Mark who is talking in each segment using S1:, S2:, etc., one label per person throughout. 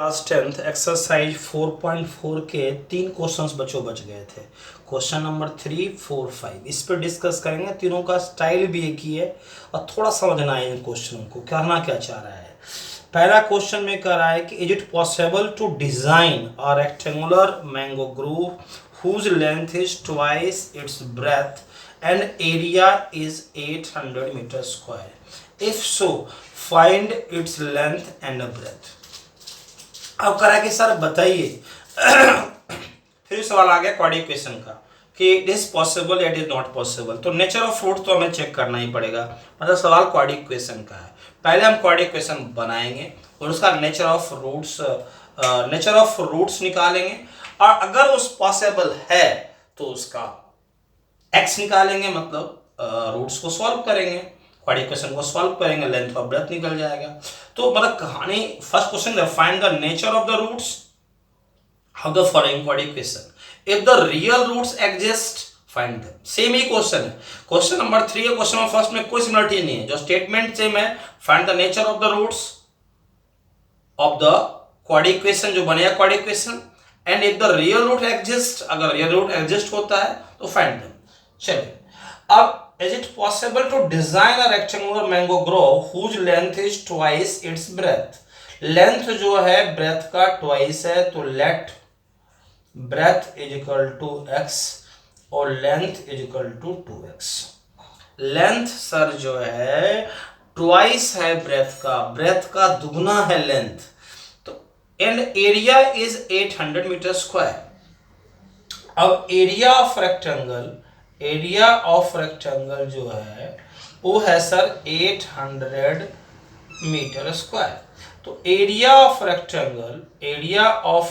S1: Class 10th exercise 4.4 के 3 questions बच गए थे। क्वेश्चन नंबर 3, 4, 5 इस पर डिस्कस करेंगे। तीनों का स्टाइल भी एक ही है और थोड़ा समझना है इन क्वेश्चनों को, करना क्या चाह रहा है। पहला क्वेश्चन में कह रहा है कि is it possible to design a rectangular mango grove whose length is twice its breadth and area is 800 metre square. If so find its length and breadth. अब करा कि सर बताइए फिर सवाल आ गया क्वाड्रेटिक इक्वेशन का कि इट इज पॉसिबल या इट इज नॉट पॉसिबल। तो नेचर ऑफ फ्रूट तो हमें चेक करना ही पड़ेगा, मतलब सवाल क्वाड्रेटिक इक्वेशन का है। पहले हम क्वाड्रेटिक इक्वेशन बनाएंगे और उसका नेचर ऑफ रूट्स निकालेंगे और अगर उस पॉसिबल है तो उसका एक्स निकालेंगे, मतलब रूट्स को सॉल्व करेंगे, क्वाड्रेटिक इक्वेशन को सॉल्व करेंगे, लेंथ ऑफ ब्रेथ निकल जाएगा। तो मतलब कहानी first question find the nature of the roots of the following quadratic equation if the real roots exist find them. Same ही क्वेश्चन है, क्वेश्चन नंबर 3 और क्वेश्चन नंबर फर्स्ट में कोई सिमिलरिटी नहीं है, जो स्टेटमेंट सेम है। Find the nature of the roots of the quadratic equation जो बनेगा quadratic equation, and if the real root exist, अगर रियल रूट एग्जिस्ट होता है तो फाइंड देम। चलिए अब is it possible to design a rectangular mango grove whose length is twice its breadth? Length जो है ब्रेथ का ट्वाइस है, तो let breadth is equal to x और length is equal to 2x। Length sir जो है twice है breadth का दुगना है लेंथ, तो and area is 800 metre square. अब एरिया ऑफ रेक्टेंगल जो है वो है सर 800 मीटर स्क्वायर। तो एरिया ऑफ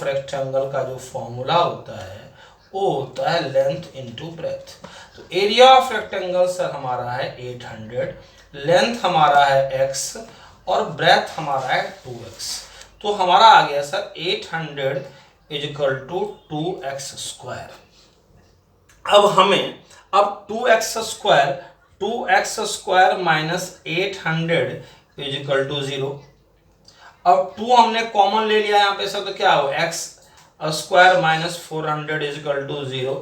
S1: रेक्टेंगल का जो फॉर्मूला होता है वो होता है लेंथ इनटू ब्रेथ। तो एरिया ऑफ रेक्टेंगल सर हमारा है 800, लेंथ हमारा है x और ब्रेथ हमारा है 2x। तो हमारा आ गया sir 800 is equal to 2x square. अब 2x square minus 800 is equal to 0। अब 2 हमने कॉमन ले लिया यहाँ पे सर, तो क्या हो x square minus 400 is equal to 0।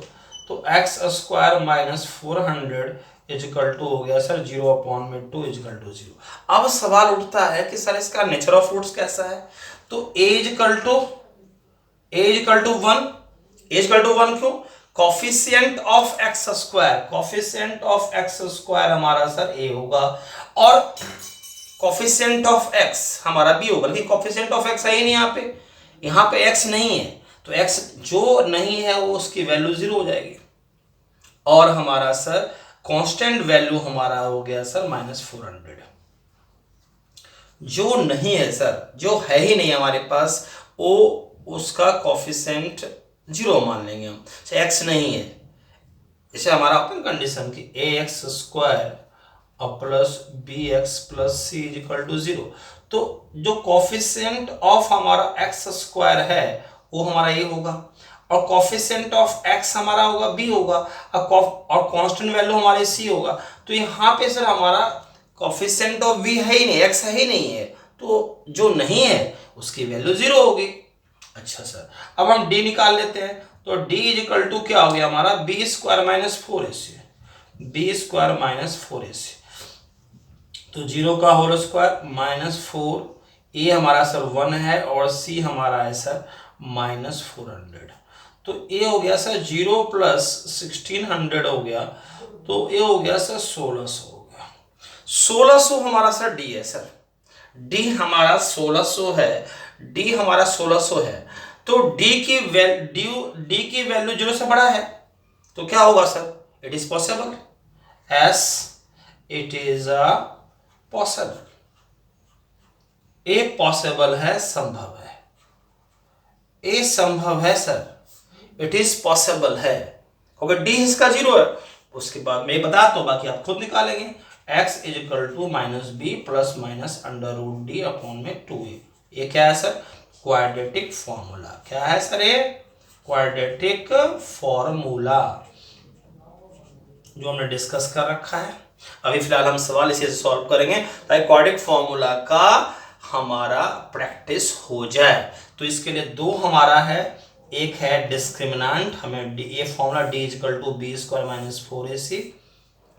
S1: तो x square minus 400 is equal to हो गया सर 0/2 इज इक्वल टू 0। अब सवाल उठता है कि सर इसका नेचर ऑफ रूट्स कैसा है। तो a इज इक्वल टू 1 क्यों? कोफिशिएंट ऑफ एक्स स्क्वायर हमारा सर a होगा और कोफिशिएंट ऑफ x हमारा b होगा, लेकिन कोफिशिएंट ऑफ x है ही नहीं यहाँ पे x नहीं है, तो x जो नहीं है वो उसकी वैल्यू 0 हो जाएगी और हमारा सर कांस्टेंट वैल्यू हमारा हो गया सर -400। जो नहीं है सर, जो है ही नहीं हमारे पास, वो उसका कोफिशिएंट 0 मान लेंगे हम। x नहीं है, इसे हमारा अपन कंडीशन की ax square plus bx plus c is equal to 0। तो जो कोफिशिएंट ऑफ हमारा x स्क्वायर है वो हमारा ये होगा और कोफिशिएंट ऑफ x हमारा होगा b होगा और कांस्टेंट वैल्यू हमारी c होगा। तो यहाँ पे सर हमारा कोफिशिएंट ऑफ b है ही नहीं, x है ही नहीं है, तो जो नहीं है उसकी वैल्यू 0 होगी। अच्छा सर, अब हम d निकाल लेते हैं। तो d इज इक्वल टू क्या हो गया हमारा b स्क्वायर माइनस 4ac। तो 0 का होल स्क्वायर -4, a हमारा सर 1 है और c हमारा है सर -400। तो a हो गया सर 0 प्लस 1600 हो गया, तो a हो गया सर 1600 हो गया। 1600 हमारा सर d है सर, d हमारा 1600 है। तो d की वैल्यू 0 से बड़ा है, तो क्या होगा sir? It is possible, S it is a possible. A possible है, संभव है, ए संभव है सर, इट इज पॉसिबल है। अगर डी इसका 0 है उसके बाद मैं बता तो बाकी आप खुद निकालेंगे। x is equal to -b plus minus √d upon में 2a। ये क्या है सर? Quadratic formula. क्या है सर? ये क्वाड्रेटिक फॉर्मूला जो हमने डिस्कस कर रखा है। अभी फिलहाल हम सवाल इसे सॉल्व करेंगे ताकि क्वाड्रेटिक फॉर्मूला का हमारा प्रैक्टिस हो जाए। तो इसके लिए दो हमारा है, एक है डिस्क्रिमिनेंट, हमें ये formula d equal to B square minus 4ac,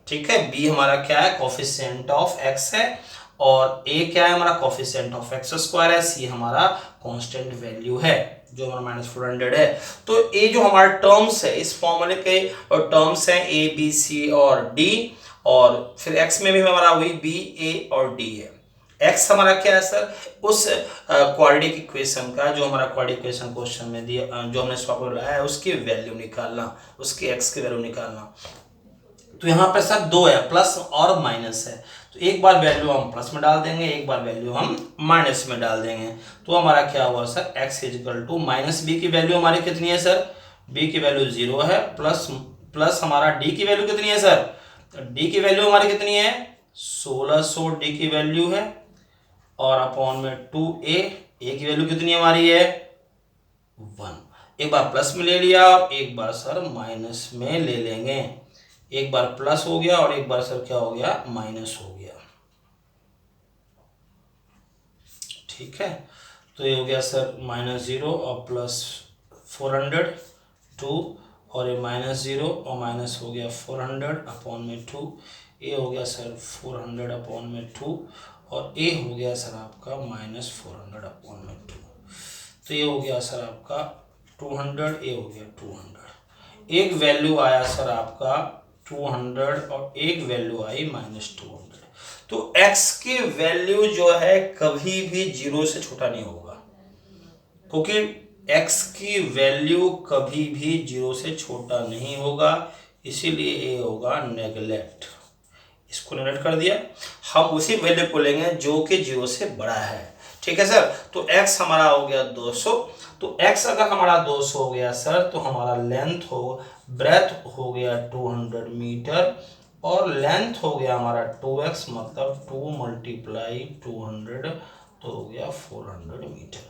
S1: ठीक है। b हमारा क्या है, कोफिशिएंट ऑफ x है, और a क्या है हमारा, कोफिशिएंट ऑफ x स्क्वायर है, c हमारा कांस्टेंट वैल्यू है जो हमारा माइनस 400 है। तो ये जो हमारे टर्म्स है, इस फॉर्मूले के टर्म्स हैं a b c और d, और फिर x में भी हमारा वही b a और d है। x हमारा क्या है सर, उस क्वाड्रेटिक इक्वेशन का, जो हमारा क्वाड्रेटिक इक्वेशन क्वेश्चन में दिया, जो हमने सॉल्व लाया है, उसकी वैल्यू निकालना, उसके x की वैल्यू निकालना। तो यहाँ पे सर दो है, प्लस और माइनस है, तो एक बार वैल्यू हम प्लस में डाल देंगे, एक बार वैल्यू हम माइनस में डाल देंगे। तो हमारा क्या हुआ sir, x equal to minus B की वैल्यू हमारी कितनी है सर, b की वैल्यू 0 है, प्लस हमारा d की वैल्यू कितनी है सर, d की वैल्यू हमारी कितनी है 1600 d की वैल्यू है, और अपॉन में 2a, a की वैल्यू कितनी हमारी है 1। एक बार प्लस में ले लिया, एक बार सर माइनस में ले लेंगे, एक बार प्लस हो गया और एक बार सर क्या हो गया, माइनस हो गया, ठीक है। तो ये हो गया सर -0 और प्लस 400 2, और ये -0 और माइनस हो गया 400 अपॉन में 2, ये हो गया सर 400 अपॉन में 2, और ये हो गया सर आपका -400 अपॉन में 2। तो ये हो गया सर आपका 200, ये हो गया 200, एक वैल्यू आया सर आपका 200 और एक वैल्यू आई -200। तो x की वैल्यू जो है कभी भी 0 से छोटा नहीं होगा, क्योंकि x की वैल्यू कभी भी 0 से छोटा नहीं होगा, इसीलिए ये होगा नेगलेक्ट। इसको नेगलेक्ट कर दिया, हम उसी वैल्यू को लेंगे जो कि 0 से बड़ा है, ठीक है सर। तो x हमारा हो गया 200, तो x अगर हमारा 200 हो गया सर, तो हमारा लेंथ हो, ब्रेथ हो गया 200 मीटर, और लेंथ हो गया हमारा 2x, मतलब 2 × 200, तो हो गया 400 मीटर।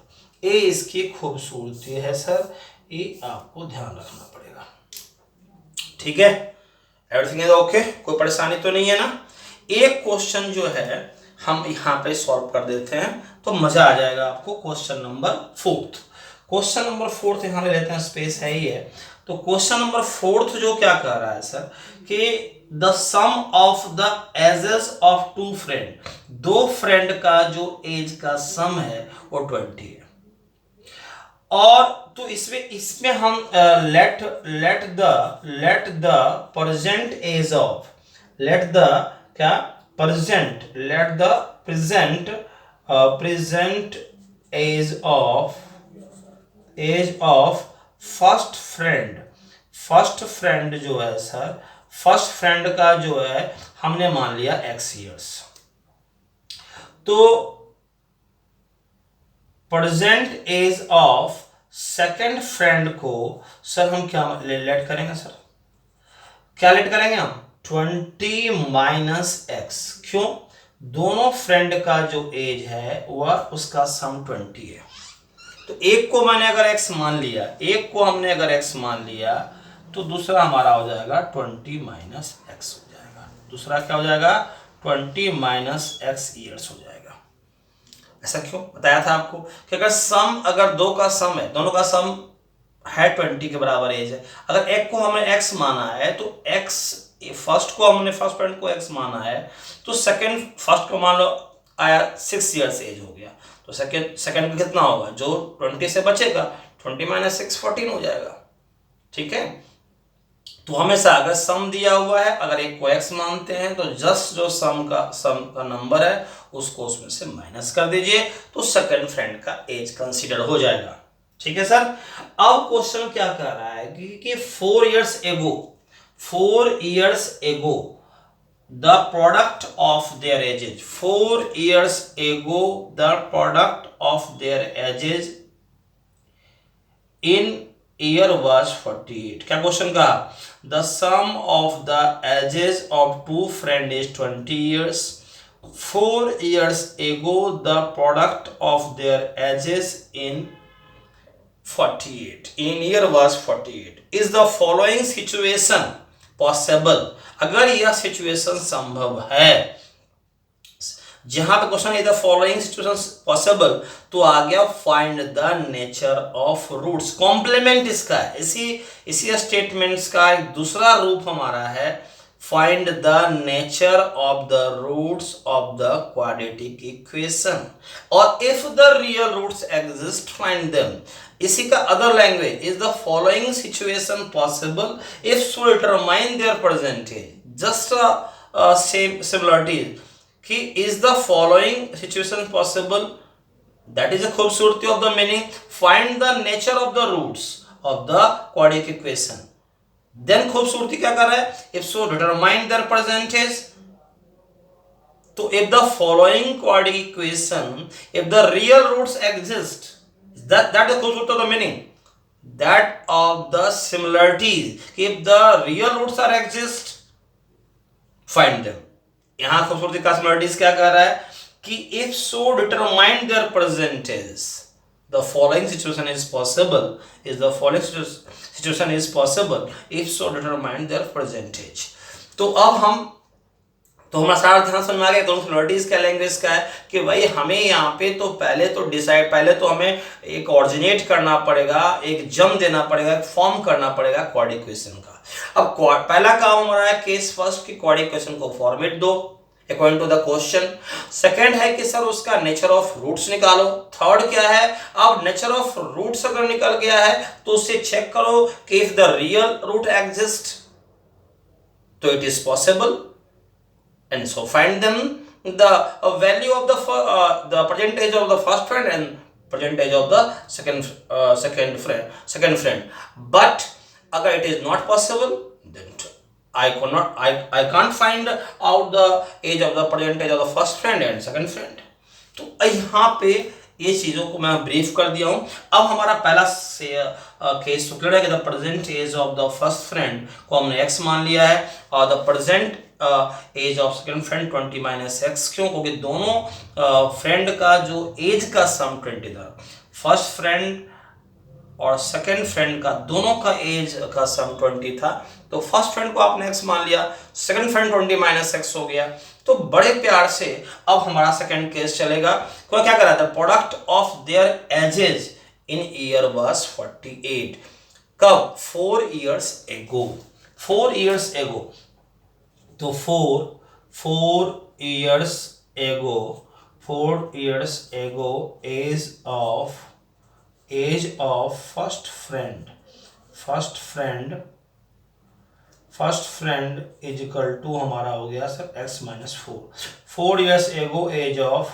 S1: ये इसकी खूबसूरती है सर, ये आपको ध्यान रखना पड़ेगा, ठीक है। एवरीथिंग इज ओके, कोई परेशानी तो नहीं है ना। एक क्वेश्चन जो है हम यहाँ पे सॉल्व कर देते हैं तो मजा आ जाएगा आपको। क्वेश्चन नंबर 4 यहाँ ले लेते हैं, स्पेस है ही है। तो क्वेश्चन नंबर 4 जो क्या कह रहा है सर, कि the sum of the ages of 2 friend, 2 friend का जो एज का सम है वो 20 है। और तो इसमें हम let the present age of, let the present age of first friend जो है सर, फर्स्ट फ्रेंड का जो है हमने मान लिया x ईयर्स। तो present age of second friend को सर हम क्या लेट करेंगे सर, क्या लेट करेंगे हम 20 - x। क्यों, दोनों फ्रेंड का जो एज है वह उसका सम 20 है। तो एक को मैंने अगर x मान लिया, एक को हमने अगर x मान लिया, तो दूसरा हमारा हो जाएगा 20 - x हो जाएगा। दूसरा क्या हो जाएगा 20 - x ईयर्स हो जाएगा। ऐसा क्यों बताया था आपको कि अगर सम, अगर दो का सम है, दोनों का सम है 20 के बराबर एज है, अगर एक को हमने x माना है तो x, फर्स्ट को हमने फर्स्ट फ्रेंड को x माना है, तो सेकंड फर्स्ट को मान लो आया 6 ईयर्स एज हो गया, तो सेकंड का कितना होगा, जो 20 से बचेगा 20 - 6 14 हो जाएगा, ठीक है। तो हमेशा अगर सम दिया हुआ है, अगर एक को x मानते हैं तो जस्ट जो सम का नंबर है उसको उसमें से माइनस कर दीजिए, तो सेकंड फ्रेंड का एज कंसीडर हो जाएगा, ठीक है सर। अब क्वेश्चन क्या कह रहा है कि 4 years ago the product of their ages, 4 years ago the product of their ages in year was 48। क्या क्वेश्चन कहा, the sum of the ages of 2 friends is 20 years, 4 years ago the product of their ages in 48, in year was 48, is the following situation possible। अगर यह situation संभव है, जहां पे question is the following situations possible, तो आ गया find the nature of roots. Complement इसका है, इसी स्टेटमेंट्स का एक दूसरा रूप हमारा है find the nature of the roots of the quadratic equation, और if the real roots exist find them. इसी का other language is the following situation possible if so determine their percentage. Just same similarities कि is the following situation possible, that is the खूबसूरती of the meaning find the nature of the roots of the quadratic equation. Then खूबसूरती क्या कर रहा है, if so determine their percentage, तो if the following quadratic equation if the real roots exist, that is खूबसूरती of the meaning, that of the similarities, if the real roots are exist find them। यहां खूबसूरती का similarities क्या कह रहा है कि if so determine their percentage the following situation is possible, is the following situation is possible if so determine their percentage. तो अब हमारा सारा ध्यान समझ में आ गया दोनों सिमिलरिटीज का लैंग्वेज का है कि भाई हमें यहाँ पे तो पहले तो हमें एक ऑरिजिनेट करना पड़ेगा, एक जम देना पड़ेगा, एक फॉर्म करना पड़ेगा क्वाड्रेटिक इक्वेशन का। अब पहला काम हमारा है केस फर्स्ट की क्वाड्रेटिक इक्वेशन को फॉर्मेट दो according to the question. Second है कि सर उसका नेचर ऑफ रूट्स निकालो। थर्ड क्या है, अब नेचर ऑफ रूट्स अगर निकल गया है तो उससे चेक करो कि if the real root exist तो it is possible, and so find them the value of the percentage of the first friend and percentage of the second friend। but अगर it is not possible then I can't find out the age of the percentage of the first friend and second friend। तो यहाँ पे ये चीजों को मैं brief कर दिया हूं। अब हमारा पहला केस तो क्लियर है कि the present age of the first friend को हमने x मान लिया है और the present age of second friend 20 minus X. क्यों, क्योंकि दोनों फ्रेंड का जो एज का सम 20 था, फर्स्ट फ्रेंड और सेकंड फ्रेंड का दोनों का एज का सम 20 था, तो फर्स्ट फ्रेंड को आपने x मान लिया, सेकंड फ्रेंड 20 माइनस एक्स हो गया। तो बड़े प्यार से अब हमारा सेकंड केस चलेगा। कोई क्या करा था, product of their edges in year was 48। कब, 4 इयर्स एगो। 4 इयर्स एगो, तो 4 years ago age of first friend is equal to हमारा हो गया sir x minus 4 years ago age of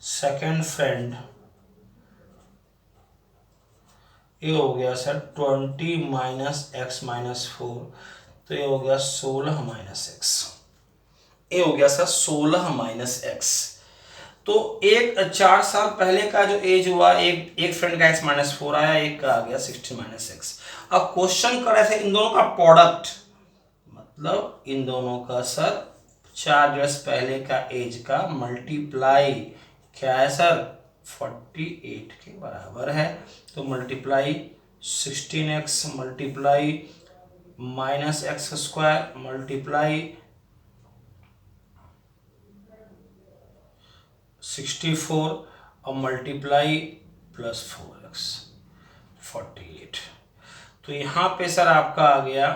S1: second friend, ये हो गया सर 20 माइनस एक्स माइनस 4, तो ये हो गया 16 माइनस एक्स, ये हो गया सर 16 माइनस एक्स। तो एक 4 साल पहले का जो एज हुआ, एक फ्रेंड का x माइनस 4 आया, एक का आ गया 60 माइनस एक्स। अब क्वेश्चन कर रहे थे इन दोनों का प्रोडक्ट, मतलब इन दोनों का सर 4 इयर्स पहले का एज का मल्टीप्लाई क्या है सर 48 के बराबर है, तो multiply 16x multiply minus x square multiply 64 और मल्टीप्लाई प्लस 4x 48। तो यहाँ पे सर आपका आ गया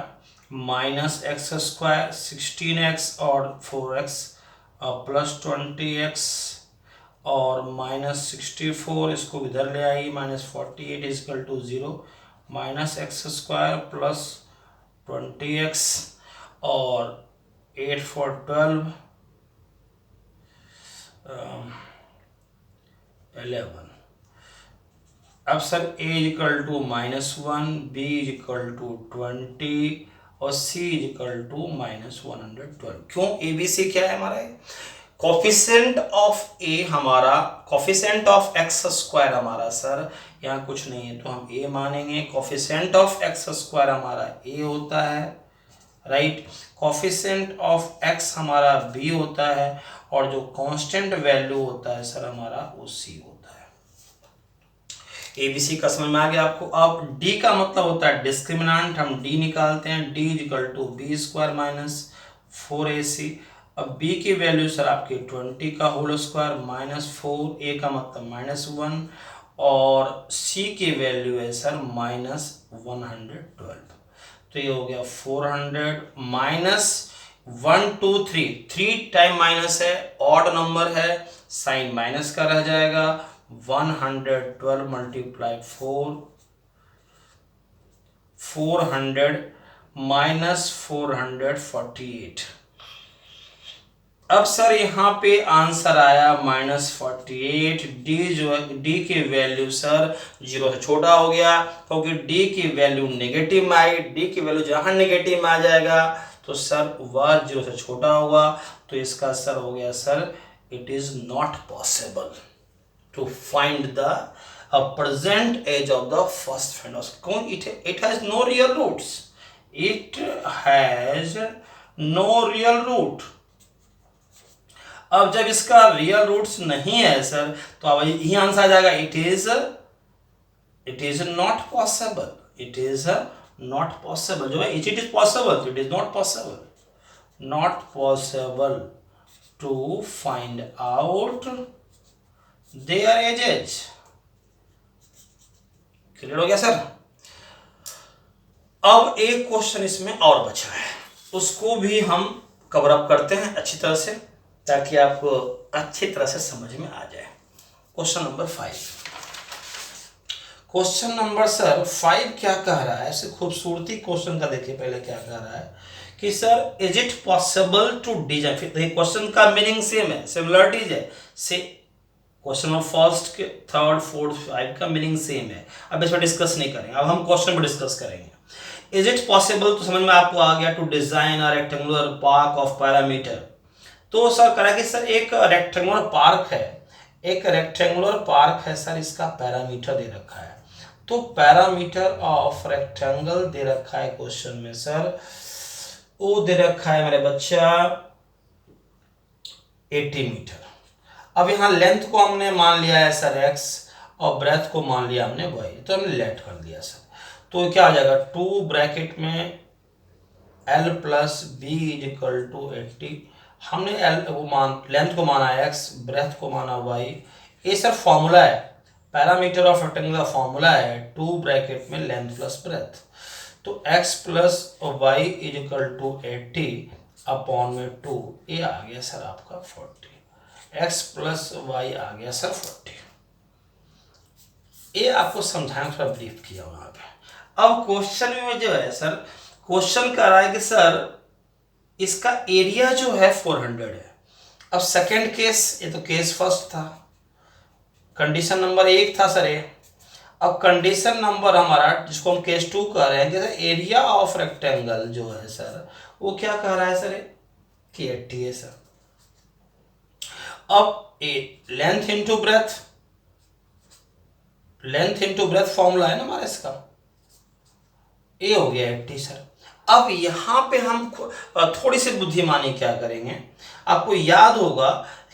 S1: माइनस एक्स स्क्वायर 16x और 4x और प्लस 20x और माइनस 64, इसको इधर ले आई, minus 48 is equal to 0, minus x square plus 20x और 8 4 12 11। अब sir a equal to -1, b equal to 20 और c इक्वल टू -112। क्यों, a b c क्या है हमारा, कोफिशिएंट ऑफ a हमारा, कोफिशिएंट ऑफ एक्स स्क्वायर हमारा सर यहाँ कुछ नहीं है तो हम a मानेंगे, कोफिशिएंट ऑफ एक्स स्क्वायर हमारा a होता है, राइट, कोफिशिएंट ऑफ x हमारा b होता है और जो कांस्टेंट वैल्यू होता है सर हमारा वो c होता है। ABC का समझ में आ गया आपको। अब d का मतलब होता है डिस्क्रिमिनेंट, हम d निकालते हैं, d equal to B square minus 4ac अब b की वैल्यू सर आपकी 20 का होल स्क्वायर -4, a का मतलब -1, और c की वैल्यू है सर -112। तो ये हो गया 400 माइनस 123, 3 टाइम माइनस है, ऑड नंबर है, साइन माइनस का रह जाएगा। 112 मल्टीप्लाई 400 माइनस 448। अब सर यहाँ पे आंसर आया -48। डी जो है, डी की वैल्यू सर 0 से छोटा हो गया, क्योंकि डी की वैल्यू नेगेटिव में आई। डी की वैल्यू जहां नेगेटिव में आ जाएगा तो सर वह 0 से छोटा होगा। तो इसका सर हो गया sir it is not possible to find the present age of the first friend। कौन? it has no real roots, it has no real root। अब जब इसका रियल रूट्स नहीं है सर, तो अब यही आंसर आ जाएगा it is not possible, it is not possible. जो है it is possible, it is not possible, not possible to find out their ages. Clear हो गया सर? अब एक क्वेश्चन इसमें और बचा है, उसको भी हम कवर अप करते हैं अच्छी तरह से, ताकि आपको अच्छी तरह से समझ में आ जाए। Question number 5। Question number sir 5 क्या कह रहा है? ऐसे खूबसूरती क्वेश्चन का देखिए पहले क्या कह रहा है कि sir is it possible to design. फिर क्वेश्चन का मीनिंग सेम है, सिमिलरिटीज है से question of first, third, fourth, 5 का मीनिंग सेम है। अब इसमें डिस्कस नहीं करेंगे, अब हम क्वेश्चन पर डिस्कस करेंगे। इज इट पॉसिबल, तो समझ में आपको आ गया, to design a rectangular park of parameter. तो सर कह रहा है कि सर एक रेक्टेंगुलर पार्क है, एक रेक्टेंगुलर पार्क है सर, इसका पैरामीटर दे रखा है। तो पैरामीटर ऑफ रेक्टेंगल दे रखा है क्वेश्चन में सर, वो दे रखा है मेरे बच्चा 80 मीटर। अब यहाँ लेंथ को हमने मान लिया है सर x, और ब्रेथ को मान लिया हमने y, तो हमने लेट कर दिया सर। तो क्या आ जाएगा 2 ब्रैकेट में l plus B is equal to 80। हमने l को मान, लेंथ को माना x, ब्रेथ को माना y। ये सर फॉर्मूला है, पैरामीटर ऑफ रेक्टेंगल का फॉर्मूला है 2 ब्रैकेट में लेंथ प्लस ब्रेथ। तो x plus y is equal to 80 upon में 2, ये आ गया सर आपका 40। x प्लस वाई आ गया सर 40। ये आपको समझाना थोड़ा ब्रीफ किया वहां पे। अब क्वेश्चन में जो है सर, क्वेश्चन कर रहा है कि सर इसका एरिया जो है 400 है। अब सेकंड केस, ये तो केस फर्स्ट था, कंडीशन नंबर 1 था सर ये। अब कंडीशन नंबर हमारा जिसको हम केस 2 कह रहे हैं कि सर एरिया ऑफ रेक्टेंगल जो है सर, वो क्या कह रहा है सर कि 80 है सर। अब length into breadth, length into breadth formula है ना हमारा इसका, ये हो गया 80 सर। अब यहां पे हम थोड़ी सी बुद्धिमानी क्या करेंगे, आपको याद होगा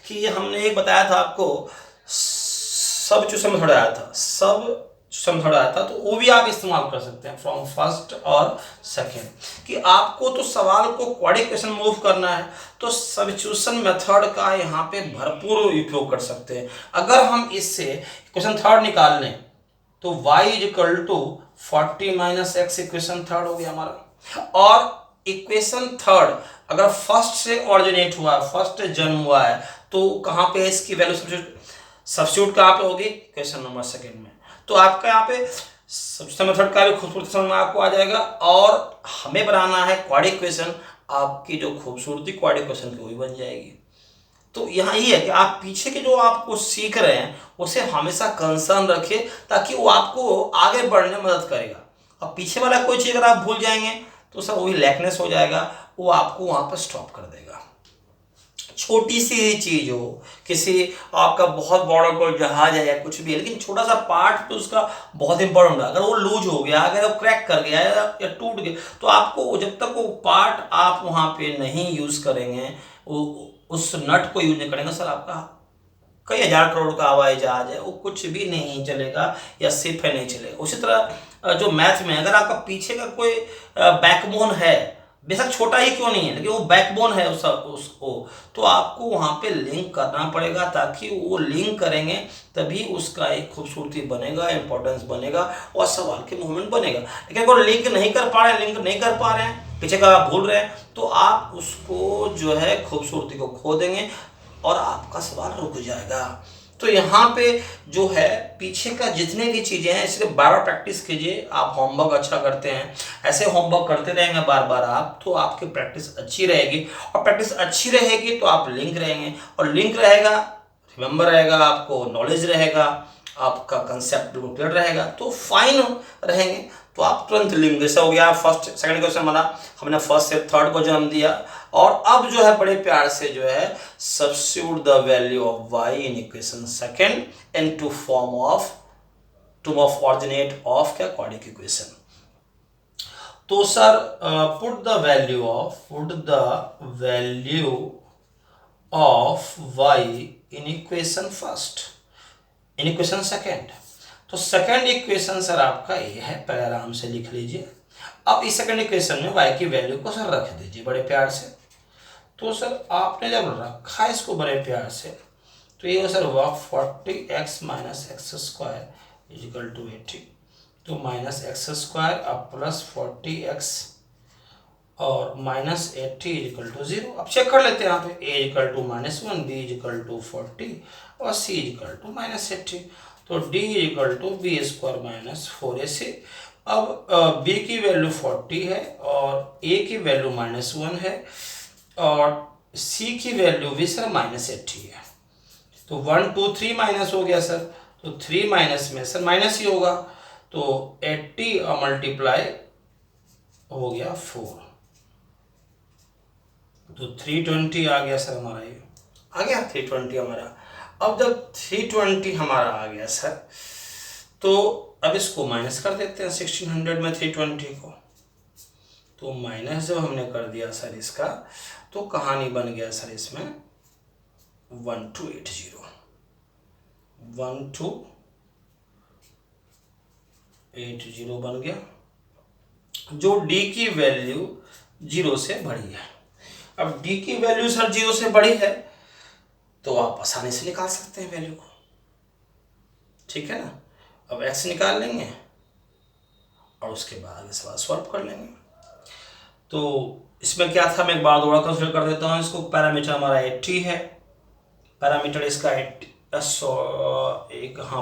S1: कि हमने एक बताया था आपको, सब जो समझ आया था, सब समझ आया था, तो वो भी आप इस्तेमाल कर सकते हैं फ्रॉम फर्स्ट और सेकेंड, कि आपको तो सवाल को क्वाड्रेटिक इक्वेशन मूव करना है, तो सब्स्टिट्यूशन मेथड का यहाँ पे भरपूर उपयोग कर सकते हैं। अगर हम इससे इक्वेशन थर्ड निकाल लें तो y is equal to 40 minus X, equation third हो गया हमारा। और इक्वेशन थर्ड अगर फर्स्ट से ऑरिजिनेट हुआ है, फर्स्ट जन्म हुआ है, तो कहाँ पे इसकी वैल्यू सब्स्टिट्यूट कहाँ पे होगी? इक्वेशन नंबर सेकेंड में। तो आपका यहाँ पे सब्स्टिट्यूशन मेथड का भी खूबसूरती समझ में आपको आ जाएगा, और हमें बनाना है क्वाड्रेटिक इक्वेशन, आपकी जो खूबसूरती क्वाड्रेटिक इक्वेशन की वही बन जाएगी। तो यहाँ ये है कि आप पीछे के जो आपको सीख रहे हैं उसे हमेशा कंसर्न रखें, ताकि वो आपको आगे बढ़ने में मदद करेगा। और पीछे वाला कोई चीज़ अगर आप भूल जाएंगे तो सर वही लैकनेस हो जाएगा, वो आपको वहाँ पर स्टॉप कर देगा। छोटी सी चीज हो, किसी आपका बहुत बड़ा कोई जहाज है या कुछ भी है, लेकिन छोटा सा पार्ट तो उसका बहुत इंपॉर्टेंट है, अगर वो लूज हो गया, अगर वो क्रैक कर गया या टूट गया, तो आपको जब तक वो पार्ट आप वहाँ पे नहीं यूज करेंगे, वो उस नट को यूज नहीं करेंगे सर, आपका कई हजार करोड़ का हवाई जहाज है वो कुछ भी नहीं चलेगा, या सिर्फ है नहीं चलेगा। उसी तरह जो मैथ में अगर आपका पीछे का कोई बैकबोन है, बेशक छोटा ही क्यों नहीं है, लेकिन वो बैकबोन है उसको, तो आपको वहाँ पे लिंक करना पड़ेगा, ताकि वो लिंक करेंगे तभी उसका एक खूबसूरती बनेगा, इंपॉर्टेंस बनेगा और सवाल के मूवमेंट बनेगा। लेकिन अगर लिंक नहीं कर पा रहे हैं, लिंक नहीं कर पा रहे हैं, पीछे का आप भूल रहे हैं, तो आप उसको जो है खूबसूरती को खो देंगे और आपका सवाल रुक जाएगा। तो यहाँ पे जो है पीछे का जितने भी चीज़ें हैं, इसलिए बार बार प्रैक्टिस कीजिए। आप होमवर्क अच्छा करते हैं, ऐसे होमवर्क करते रहेंगे बार बार आप, तो आपकी प्रैक्टिस अच्छी रहेगी, और प्रैक्टिस अच्छी रहेगी तो आप लिंक रहेंगे, और लिंक रहेगा, रिमेंबर रहेगा, आपको नॉलेज रहेगा, आपका कंसेप्ट बिल्कुल क्लियर रहेगा, तो फाइन रहेंगे। तो आप तुरंत लिंक, जैसे हो गया फर्स्ट सेकंड क्वेश्चन बना, हमने फर्स्ट से थर्ड को जन्म दिया, और अब जो है बड़े प्यार से जो है substitute the value of y in equation second into form of ordinate of क्या क्वाड्रेटिक इक्वेशन। तो sir put the value of y in equation first, in equation second. तो सेकंड इक्वेशन सर आपका ये है, पहले आराम से लिख लीजिए। अब इस सेकंड इक्वेशन में y की वैल्यू को सर रख दीजिए बड़े प्यार से। तो सर आपने जब रखा इसको बड़े प्यार से, तो ये सर हुआ 40x minus x square is equal to 80, तो माइनस एक्स स्क्वायर अब प्लस 40x और माइनस 80 इजिकल टू 0। अब चेक कर लेते हैं यहाँ पे, a is equal to -1, b is equal to 40 और c इजिकल टू -80, तो d is equal to B square minus 4ac। अब b की वैल्यू 40 है और a की वैल्यू -1 है और c की वैल्यू भी सर -80 है, तो 1 2 3 माइनस हो गया सर, तो 3 माइनस में सर माइनस ही होगा, तो 80 और मल्टीप्लाई हो गया 4, तो 320 आ गया सर हमारा, ये आ गया 320 हमारा। अब जब 320 हमारा आ गया सर, तो अब इसको माइनस कर देते हैं 1600 में 320 को, तो माइनस जब हमने कर दिया सर इसका, तो कहानी बन गया सर इसमें 1280 बन गया, जो d की वैल्यू 0 से बड़ी है। अब d की वैल्यू सर 0 से बड़ी है, तो आप आसानी से निकाल सकते हैं वैल्यू को, ठीक है ना। अब x निकाल लेंगे और उसके बाद इस बार सॉल्व कर लेंगे। तो इसमें क्या था, मैं एक बार दोबारा कंसिडर कर देता हूँ इसको। पैरामीटर हमारा 80 है, पैरामीटर इसका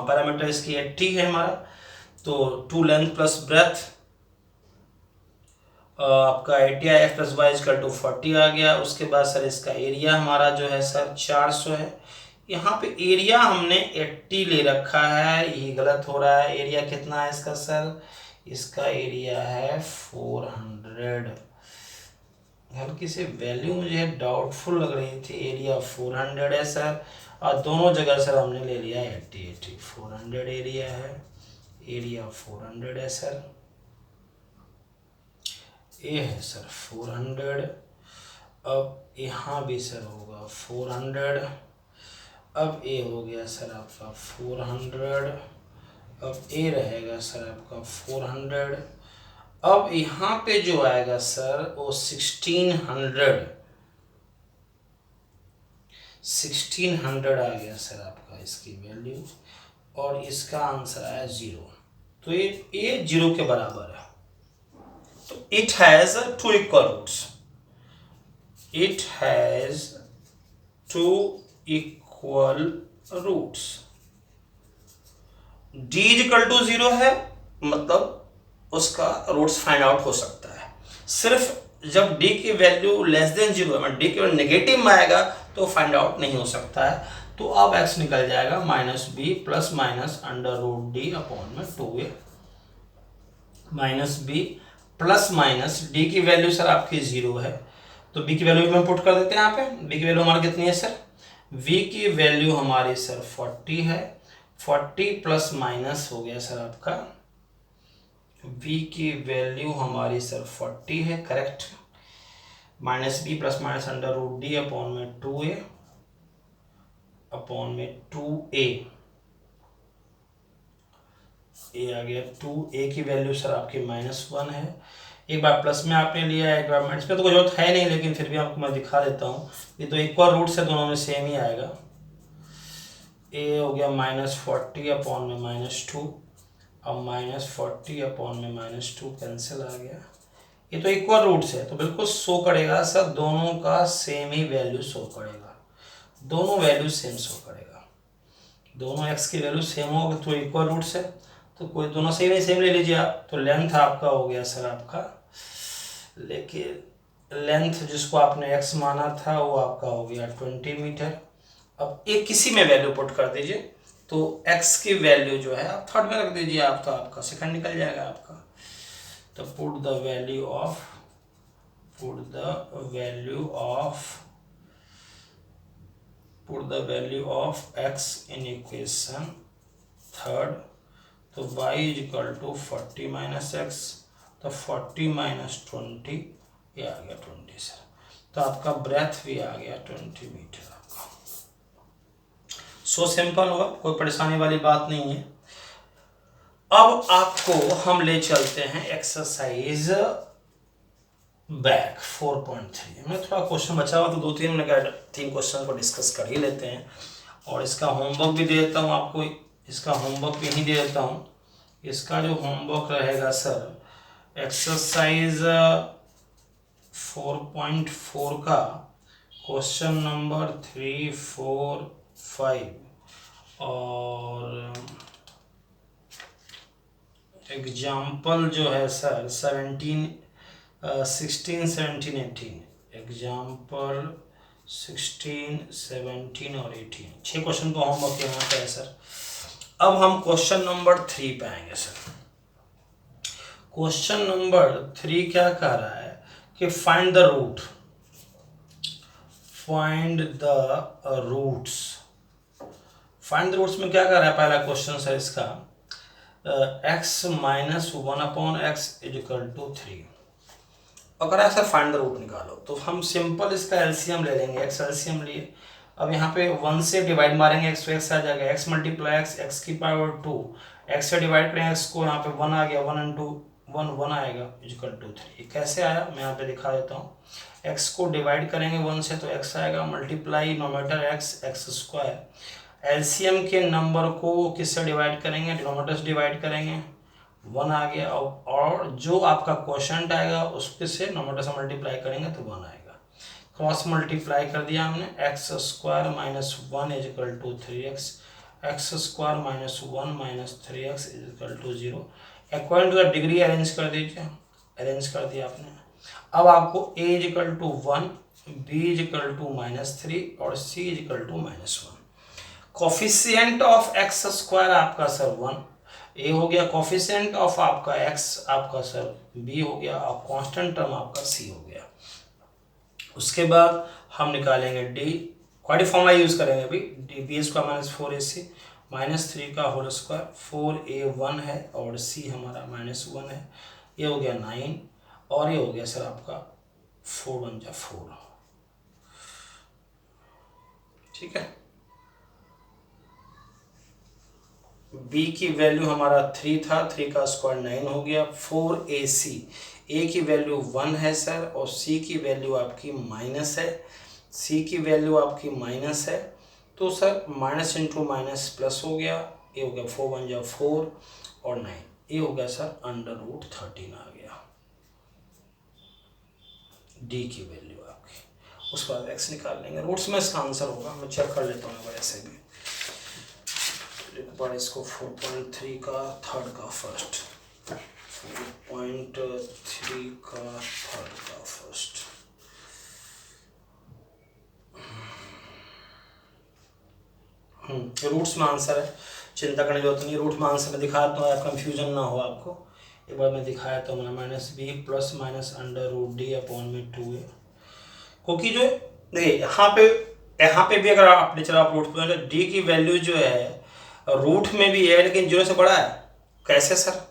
S1: पैरामीटर इसकी 80 है हमारा, तो 2 लेंथ प्लस ब्रेथ आपका 80 X plus Y equal to 40 आ गया। उसके बाद सर इसका एरिया हमारा जो है सर 400 है। यहाँ पे एरिया हमने 80 ले रखा है, ये गलत हो रहा है। एरिया कितना है इसका सर, इसका एरिया है 400। हल्की सी वैल्यू मुझे डाउटफुल लग रही थी, एरिया 400 है सर, और दोनों जगह सर हमने ले लिया 80 400 एरिया है, एरिया 400 है सर, ये है सर 400। अब यहाँ भी सर होगा 400, अब ये हो गया सर आपका 400, अब ये रहेगा सर आपका 400। अब यहाँ पे जो आएगा सर वो 1600 आ गया सर आपका इसकी वैल्यू, और इसका आंसर आया 0, तो ये 0 के बराबर है। तो it has two equal roots. It has two equal roots. d equal to 0 है, मतलब उसका रूट्स फाइंड आउट हो सकता है। सिर्फ जब d की वैल्यू लेस देन 0 है, d की वैल्यू नेगेटिव में आएगा तो फाइंड आउट नहीं हो सकता है। तो अब x निकल जाएगा -b plus minus √d upon में 2a, -b plus minus d की वैल्यू सर आपकी 0 है, तो b की वैल्यू में पुट कर देते हैं यहाँ पे। b की वैल्यू हमारी कितनी है सर, v की वैल्यू हमारी सर 40 है, 40 प्लस माइनस हो गया सर आपका, v की वैल्यू हमारी सर 40 है, correct, -b plus minus √d upon में 2a अपॉन में 2a, ये आ गया 2a की वैल्यू सर आपकी -1 है, एक बार प्लस में आपने लिया, एक बार माइनस में, तो कोई जरूरत है नहीं, लेकिन फिर भी आपको मैं दिखा देता हूँ। ये तो इक्वल रूट से दोनों में सेम ही आएगा। ए हो गया -40 अपॉन में -2, अब -40 अपॉन में -2 कैंसिल आ गया। ये तो इक्वल रूट्स है तो बिल्कुल शो करेगा सर, दोनों का सेम ही वैल्यू शो करेगा, दोनों वैल्यू सेम शो करेगा। दोनों एक्स की वैल्यू सेम होगा तो इक्वल रूट्स है, तो कोई दोनों सेम ही सेम ले लीजिए आप। तो लेंथ आपका हो गया सर आपका, लेकिन लेंथ जिसको आपने एक्स माना था वो आपका हो गया 20 मीटर। अब एक किसी में वैल्यू पुट कर दीजिए, तो x की वैल्यू जो है आप थर्ड में रख दीजिए आप, तो आपका सेकंड निकल जाएगा आपका। तो put the value of x in equation third. तो y equal to 40 minus x, तो 40 माइनस 20, ये आ गया 20 सर। तो आपका ब्रेथ भी आ गया 20 मीटर आपका। सो सिंपल होगा, कोई परेशानी वाली बात नहीं है। अब आपको हम ले चलते हैं एक्सरसाइज बैक 4.3 में। थोड़ा क्वेश्चन बचा हुआ तो 2-3 मिनट का 3 क्वेश्चन को डिस्कस कर ही लेते हैं, और इसका होमवर्क भी दे देता हूँ आपको, इसका होमवर्क भी नहीं दे देता हूँ। इसका जो होमवर्क रहेगा सर, एक्सरसाइज 4.4 का क्वेश्चन नंबर 3, 4, 5 और एग्जाम्पल जो है सर 16, 17, 18, एग्जाम्पल 16, 17 और 18, 6 क्वेश्चन का होमवर्क यहाँ पे है सर। अब हम क्वेश्चन नंबर 3 पे आएंगे सर। क्वेश्चन नंबर 3 क्या कह रहा है कि find the root, find the roots. Find the roots में क्या कर रहा है, पहला क्वेश्चन सर इसका x minus 1 upon x is equal to 3। अगर ऐसा फाइंड द रूट निकालो तो हम सिंपल इसका एलसीएम ले लेंगे, x एलसीएम लिए। अब यहाँ पे 1 से डिवाइड मारेंगे x, तो x आ जाएगा x मल्टीप्लाई x की पावर 2, x से डिवाइड करेंगे x को, यहाँ पे 1 आ गया, 1 इंटू 1 आएगा इक्वल टू 3। कैसे आया मैं यहाँ पे दिखा देता हूँ। x को डिवाइड करेंगे 1 से तो x आएगा, मल्टीप्लाई नोमीटर x स्क्वायर, एलसीएम के नंबर को किससे डिवाइड करेंगे, डिनोमिनेटर से डिवाइड करेंगे, 1 आ गया। और जो आपका क्वोशंट आएगा उसके से नोमीनेटर से मल्टीप्लाई करेंगे तो 1 आएगा। क्रॉस मल्टीप्लाई कर दिया हमने, x square minus 1 is equal to 3x, x square minus 1 minus 3x is equal to 0। According to the degree arrange कर दीजिए, अरेंज कर दिया आपने। अब आपको a is equal to 1, b is equal to -3 और c is equal to -1। Coefficient of x square आपका sir 1, a हो गया, कोफिशिएंट ऑफ आपका एक्स आपका सर बी हो गया, और कांस्टेंट टर्म आपका सी हो गया। उसके बाद हम निकालेंगे डी, क्वाड्रेटिक फॉर्मूला यूज करेंगे अभी, D B square minus 4ac -3 का होल स्क्वायर, 4a 1 है और c हमारा -1 है, ये हो गया 9, और ये हो गया सर आपका 4 1 जा 4। ठीक है, b की वैल्यू हमारा 3 था, 3 का स्क्वायर 9 हो गया, 4ac, a की वैल्यू 1 है सर, और c की वैल्यू आपकी माइनस है, c की वैल्यू आपकी माइनस है, तो sir minus into minus plus हो गया, ये हो गया 4 1 जा 4 और 9, ये हो गया सर √13 आ गया d की वैल्यू आपकी। उसके बाद x निकाल लेंगे, रूट्स में इसका आंसर होगा, मैं चेक कर लेता हूँ वैसे भी। एक बार इसको 4.3 का थर्ड का फर्स्ट, 4.3 का थर्ड का फर्स्ट, रूट्स में आंसर है, चिंता करने की जरूरत नहीं। रूट में आंसर में दिखाता हूँ, कंफ्यूजन ना हो आपको। एक बार मैं दिखाया तो मैंने -b plus minus √d upon में 2a, क्योंकि जो देखिए यहाँ पे भी अगर आपने चला आप रूट पे, डी की वैल्यू जो है रूट में भी है लेकिन 0 से बड़ा है। कैसे सर?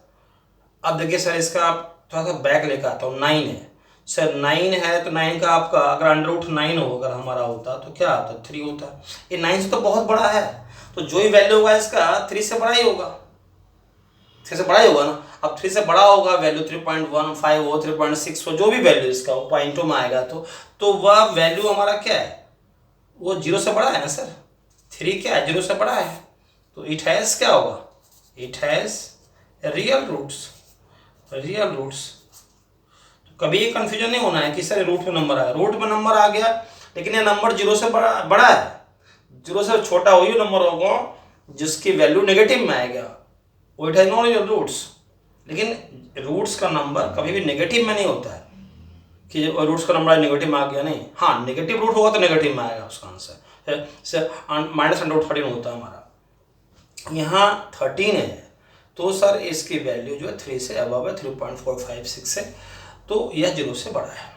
S1: अब देखिए सर, इसका आप थोड़ा सा बैक लेकर आता हूँ, 9 है सर, 9 है तो 9 का आपका अगर √9 हो अगर हमारा होता तो क्या होता, 3 होता। ये 9 से तो बहुत बड़ा है, तो जो ही वैल्यू होगा इसका 3 से बड़ा ही होगा, 3 से बड़ा ही होगा ना। अब 3 से बड़ा होगा, वैल्यू 3.15 हो, 3.6 हो, जो भी वैल्यू इसका वो पॉइंटों में आएगा तो वह वैल्यू हमारा क्या है, वो 0 से बड़ा है ना सर। 3 क्या है, 0 से बड़ा है, तो इट हैज़ क्या होगा, it has real roots. Real roots, तो कभी ये कन्फ्यूजन नहीं होना है कि सर रूट में नंबर आया, रूट में नंबर आ गया लेकिन ये नंबर 0 से बड़ा है। 0 से छोटा वही नंबर होगा जिसकी वैल्यू नेगेटिव में आएगा, वो it has no real roots. लेकिन रूट्स का नंबर कभी भी नेगेटिव में नहीं होता है कि रूट्स का नंबर नेगेटिव में आ गया, नहीं। हाँ, नेगेटिव रूट होगा तो नेगेटिव में आएगा उसका आंसर। -√13 होता है हमारा, यहाँ 13 है तो सर इसकी वैल्यू जो है 3 से अबव है, 3.456 है, तो यह 0 से बड़ा है,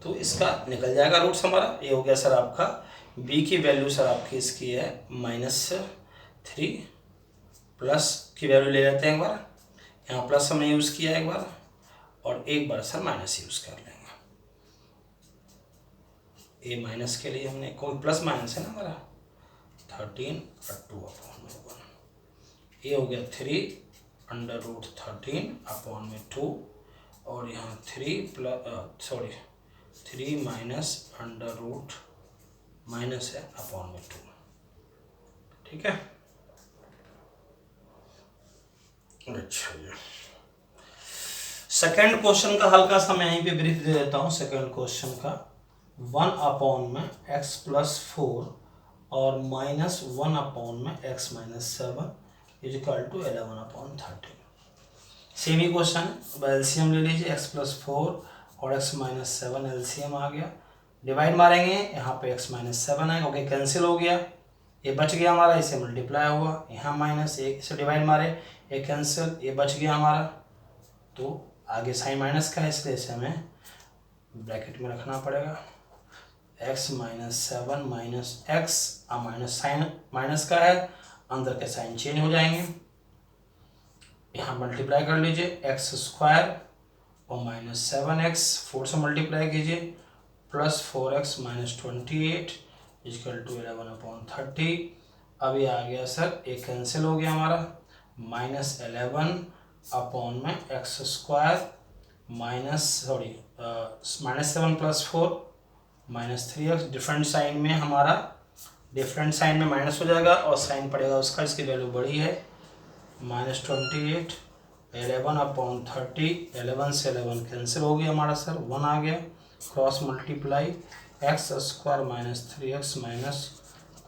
S1: तो इसका निकल जाएगा रूट्स हमारा। ये हो गया सर आपका b की वैल्यू सर आपकी इसकी है -3, प्लस की वैल्यू ले लेते हैं एक बार, यहाँ प्लस हमने यूज़ किया एक बार, और एक बार सर माइनस यूज़ कर लेंगे। ये माइनस के लिए हमने कोई प्लस माइनस है ना हमारा, 13 और 2/1, ये हो गया 3√13/2, और यहाँ 3 माइनस है /2, ठीक है। अच्छा जी, सेकेंड क्वेश्चन का हल्का सा मैं यहीं पे ब्रीफ दे देता हूँ। सेकेंड क्वेश्चन का 1/x+4 और -1/x-7 = 11/13। सेम ही क्वेश्चन है। अब एलसीएम ले लीजिए, x+4 और x-7 एलसीएम आ गया, डिवाइड मारेंगे, यहाँ पे x-7 है, ओके कैंसिल हो गया, ये बच गया हमारा, इसे मल्टीप्लाई हुआ, यहाँ माइनस, एक से डिवाइड मारे, ये कैंसिल, ये बच गया हमारा, तो आगे साइन माइनस का है इसलिए इसे हमें ब्रैकेट में रखना पड़ेगा। x-7 minus x, minus sign minus का है, अंदर के साइन चेंज हो जाएंगे, यहाँ मल्टीप्लाई कर लीजिए, x² और -7x 4 से मल्टीप्लाई कीजिए, प्लस 4x - 28 = 11/30। अब ये आ गया सर, एक कैंसिल हो गया हमारा, -11/x² -7 + 4 -3x, डिफरेंट साइन में हमारा, डिफरेंट साइन में माइनस हो जाएगा और साइन पड़ेगा उसका, इसकी वैल्यू बड़ी है, -28 11/30, 11 से 11 कैंसिल हो गया हमारा सर, 1 आ गया, क्रॉस मल्टीप्लाई, x² - 3x -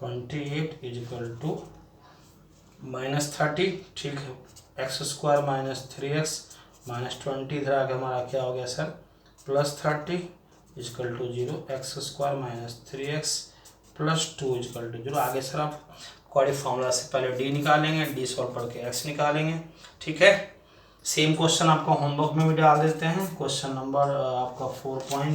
S1: 28 = -30, ठीक है। x² - 3x - 20 इधर आगे हमारा क्या हो गया सर, +30 = 0, x² - 3x + 2 = 0। आगे सर आप क्वाड्रेटिक फार्मूला से पहले d निकालेंगे, d सॉल्व करके x निकालेंगे, ठीक है। सेम क्वेश्चन आपको होमवर्क में भी डाल देते हैं, क्वेश्चन नंबर आपका 4.